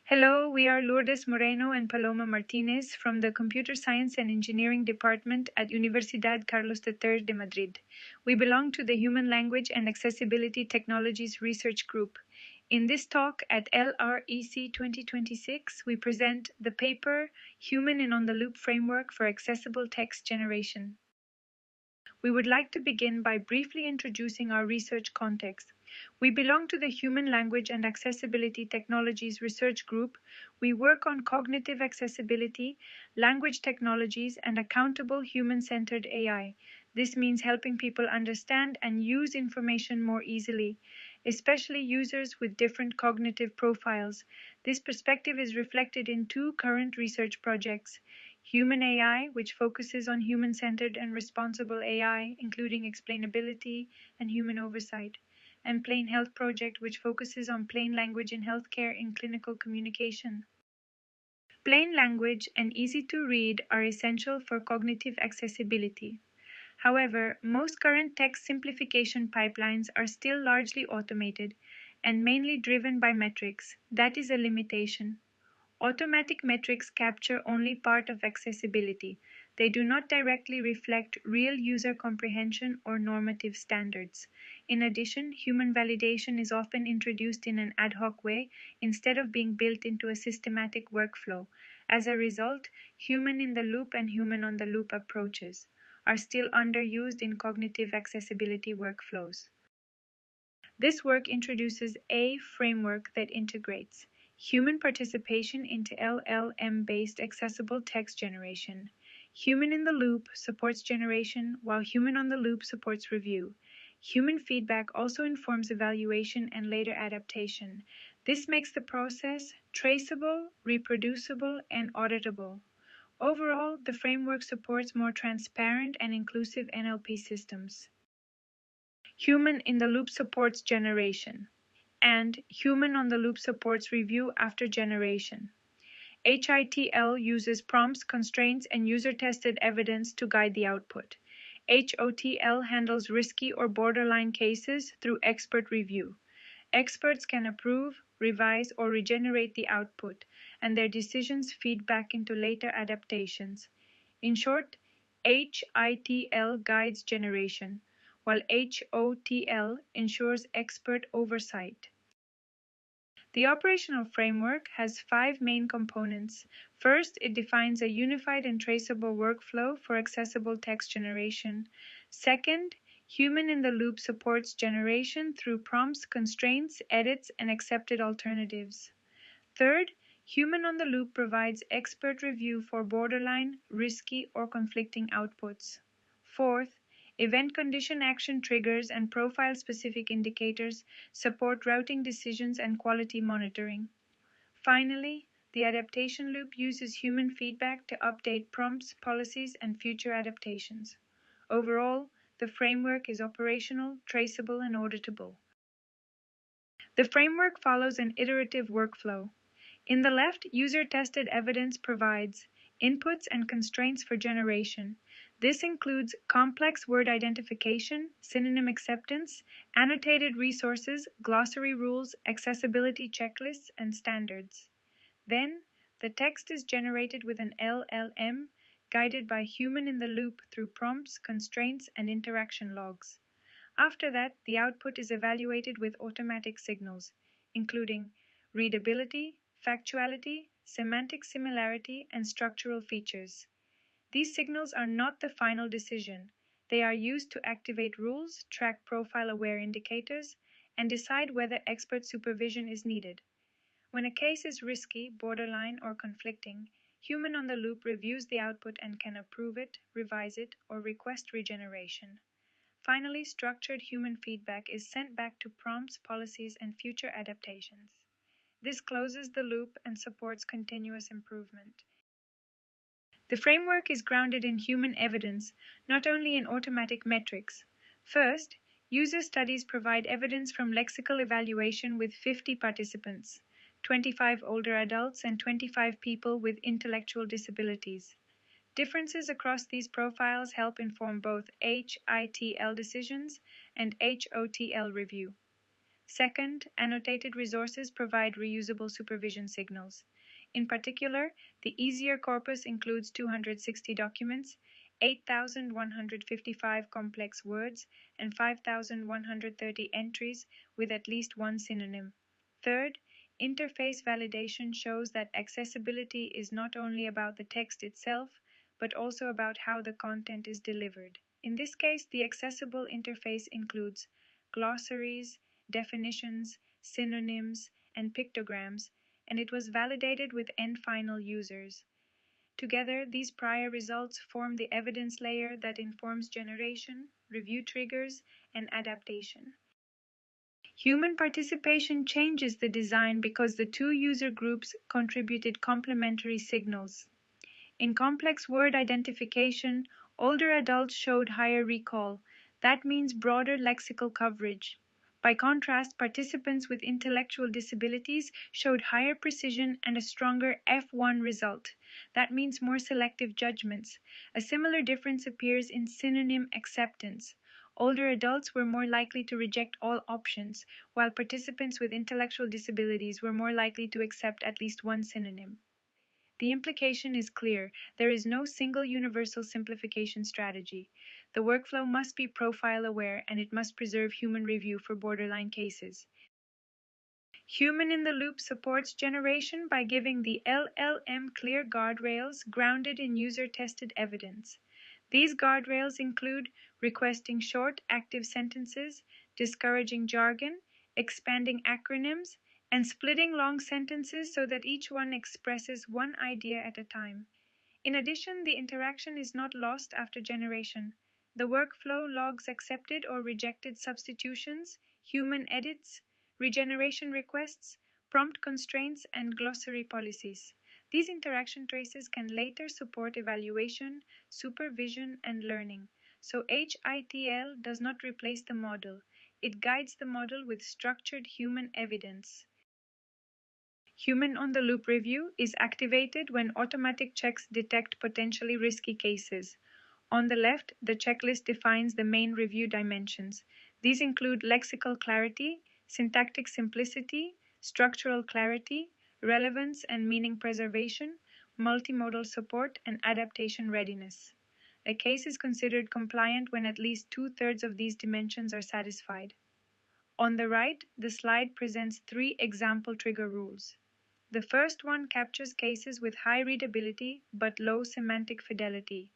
Hello, we are Lourdes Moreno and Paloma Martínez from the Computer Science and Engineering Department at Universidad Carlos III de Madrid. We belong to the Human Language and Accessibility Technologies Research Group. In this talk at LREC 2026, we present the paper Human in On-the-Loop Framework for Accessible Text Generation. We would like to begin by briefly introducing our research context. We belong to the Human Language and Accessibility Technologies Research Group. We work on cognitive accessibility, language technologies, and accountable human-centered AI. This means helping people understand and use information more easily, especially users with different cognitive profiles. This perspective is reflected in two current research projects. Human AI, which focuses on human-centered and responsible AI, including explainability and human oversight, and Plain Health Project, which focuses on plain language in healthcare in clinical communication. Plain language and easy to read are essential for cognitive accessibility. However, most current text simplification pipelines are still largely automated and mainly driven by metrics. That is a limitation. Automatic metrics capture only part of accessibility. They do not directly reflect real user comprehension or normative standards. In addition, human validation is often introduced in an ad hoc way instead of being built into a systematic workflow. As a result, human in the loop and human on the loop approaches are still underused in cognitive accessibility workflows. This work introduces a framework that integrates human participation into LLM-based accessible text generation. Human in the loop supports generation, while human on the loop supports review. Human feedback also informs evaluation and later adaptation. This makes the process traceable, reproducible, and auditable. Overall, the framework supports more transparent and inclusive NLP systems. Human in the loop supports generation, and human on the loop supports review after generation. HITL uses prompts, constraints, and user-tested evidence to guide the output. HOTL handles risky or borderline cases through expert review. Experts can approve, revise, or regenerate the output, and their decisions feed back into later adaptations. In short, HITL guides generation, while HOTL ensures expert oversight. The operational framework has 5 main components. First, it defines a unified and traceable workflow for accessible text generation. Second, human in the loop supports generation through prompts, constraints, edits, and accepted alternatives. Third, human on the loop provides expert review for borderline, risky, or conflicting outputs. Fourth, event condition action triggers and profile-specific indicators support routing decisions and quality monitoring. Finally, the adaptation loop uses human feedback to update prompts, policies, and future adaptations. Overall, the framework is operational, traceable, and auditable. The framework follows an iterative workflow. In the left, user-tested evidence provides inputs and constraints for generation. This includes complex word identification, synonym acceptance, annotated resources, glossary rules, accessibility checklists, and standards. Then, the text is generated with an LLM guided by human in the loop through prompts, constraints, and interaction logs. After that, the output is evaluated with automatic signals, including readability, factuality, semantic similarity, and structural features. These signals are not the final decision. They are used to activate rules, track profile-aware indicators, and decide whether expert supervision is needed. When a case is risky, borderline, or conflicting, human on the loop reviews the output and can approve it, revise it, or request regeneration. Finally, structured human feedback is sent back to prompts, policies, and future adaptations. This closes the loop and supports continuous improvement. The framework is grounded in human evidence, not only in automatic metrics. First, user studies provide evidence from lexical evaluation with 50 participants, 25 older adults and 25 people with intellectual disabilities. Differences across these profiles help inform both HITL decisions and HOTL review. Second, annotated resources provide reusable supervision signals. In particular, the easier corpus includes 260 documents, 8,155 complex words, and 5,130 entries with at least one synonym. Third, interface validation shows that accessibility is not only about the text itself, but also about how the content is delivered. In this case, the accessible interface includes glossaries, definitions, synonyms, and pictograms, and it was validated with end final users. Together, these prior results form the evidence layer that informs generation, review triggers, and adaptation. Human participation changes the design because the two user groups contributed complementary signals. In complex word identification, older adults showed higher recall. That means broader lexical coverage. By contrast, participants with intellectual disabilities showed higher precision and a stronger F1 result. That means more selective judgments. A similar difference appears in synonym acceptance. Older adults were more likely to reject all options, while participants with intellectual disabilities were more likely to accept at least one synonym. The implication is clear. There is no single universal simplification strategy. The workflow must be profile-aware, and it must preserve human review for borderline cases. Human in the Loop supports generation by giving the LLM clear guardrails grounded in user-tested evidence. These guardrails include requesting short, active sentences, discouraging jargon, expanding acronyms, and splitting long sentences so that each one expresses one idea at a time. In addition, the interaction is not lost after generation. The workflow logs accepted or rejected substitutions, human edits, regeneration requests, prompt constraints, and glossary policies. These interaction traces can later support evaluation, supervision, and learning. So HITL does not replace the model. It guides the model with structured human evidence. Human on the Loop review is activated when automatic checks detect potentially risky cases. On the left, the checklist defines the main review dimensions. These include lexical clarity, syntactic simplicity, structural clarity, relevance and meaning preservation, multimodal support, and adaptation readiness. A case is considered compliant when at least 2/3 of these dimensions are satisfied. On the right, the slide presents 3 example trigger rules. The first one captures cases with high readability but low semantic fidelity.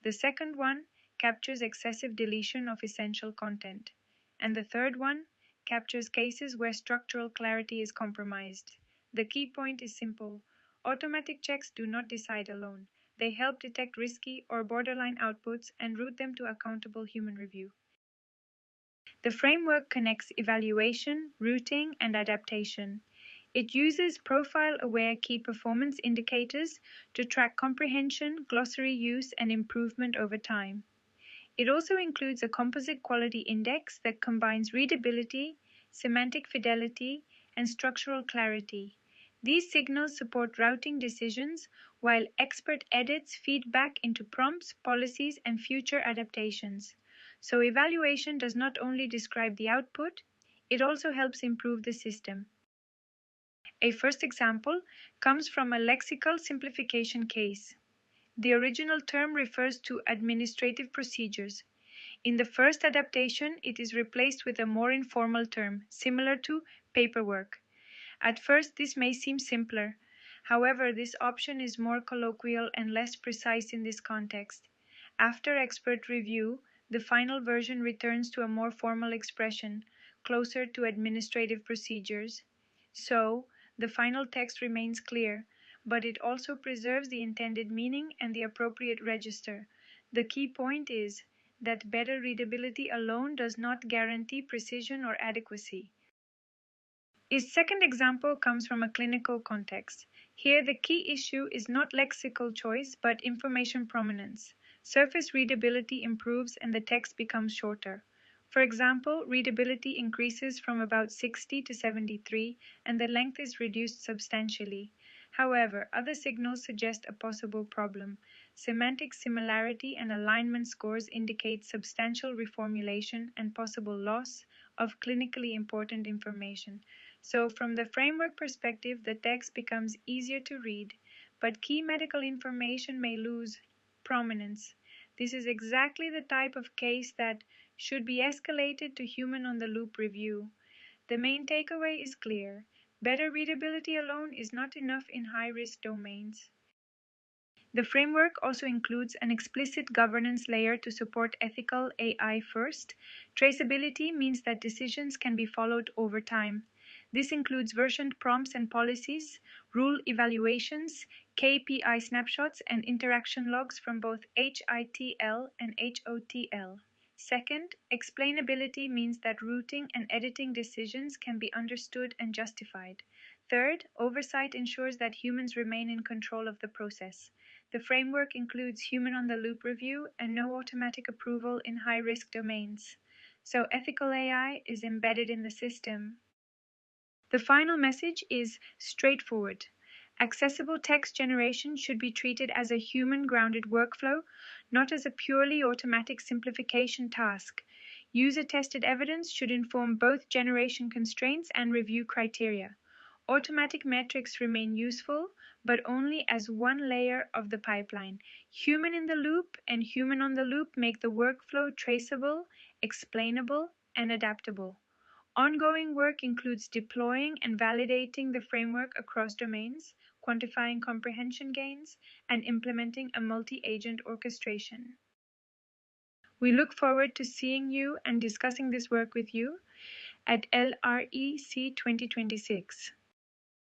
The second one captures excessive deletion of essential content. And the third one captures cases where structural clarity is compromised. The key point is simple. Automatic checks do not decide alone. They help detect risky or borderline outputs and route them to accountable human review. The framework connects evaluation, routing, and adaptation. It uses profile-aware key performance indicators to track comprehension, glossary use, and improvement over time. It also includes a composite quality index that combines readability, semantic fidelity, and structural clarity. These signals support routing decisions, while expert edits feed back into prompts, policies, and future adaptations. So evaluation does not only describe the output, it also helps improve the system. A first example comes from a lexical simplification case. The original term refers to administrative procedures. In the first adaptation, it is replaced with a more informal term, similar to paperwork. At first, this may seem simpler. However, this option is more colloquial and less precise in this context. After expert review, the final version returns to a more formal expression, closer to administrative procedures. So, the final text remains clear, but it also preserves the intended meaning and the appropriate register. The key point is that better readability alone does not guarantee precision or adequacy. His second example comes from a clinical context. Here, the key issue is not lexical choice, but information prominence. Surface readability improves and the text becomes shorter. For example, readability increases from about 60 to 73, and the length is reduced substantially. However, other signals suggest a possible problem. Semantic similarity and alignment scores indicate substantial reformulation and possible loss of clinically important information. So, from the framework perspective, the text becomes easier to read, but key medical information may lose prominence. This is exactly the type of case that should be escalated to human on the loop review. The main takeaway is clear. Better readability alone is not enough in high-risk domains. The framework also includes an explicit governance layer to support ethical AI first. Traceability means that decisions can be followed over time. This includes versioned prompts and policies, rule evaluations, KPI snapshots, and interaction logs from both HITL and HOTL. Second, explainability means that routing and editing decisions can be understood and justified. Third, oversight ensures that humans remain in control of the process. The framework includes human-on-the-loop review and no automatic approval in high-risk domains. So ethical AI is embedded in the system. The final message is straightforward. Accessible text generation should be treated as a human-grounded workflow, not as a purely automatic simplification task. User-tested evidence should inform both generation constraints and review criteria. Automatic metrics remain useful, but only as one layer of the pipeline. Human in the loop and human on the loop make the workflow traceable, explainable, and adaptable. Ongoing work includes deploying and validating the framework across domains, quantifying comprehension gains, and implementing a multi-agent orchestration. We look forward to seeing you and discussing this work with you at LREC 2026.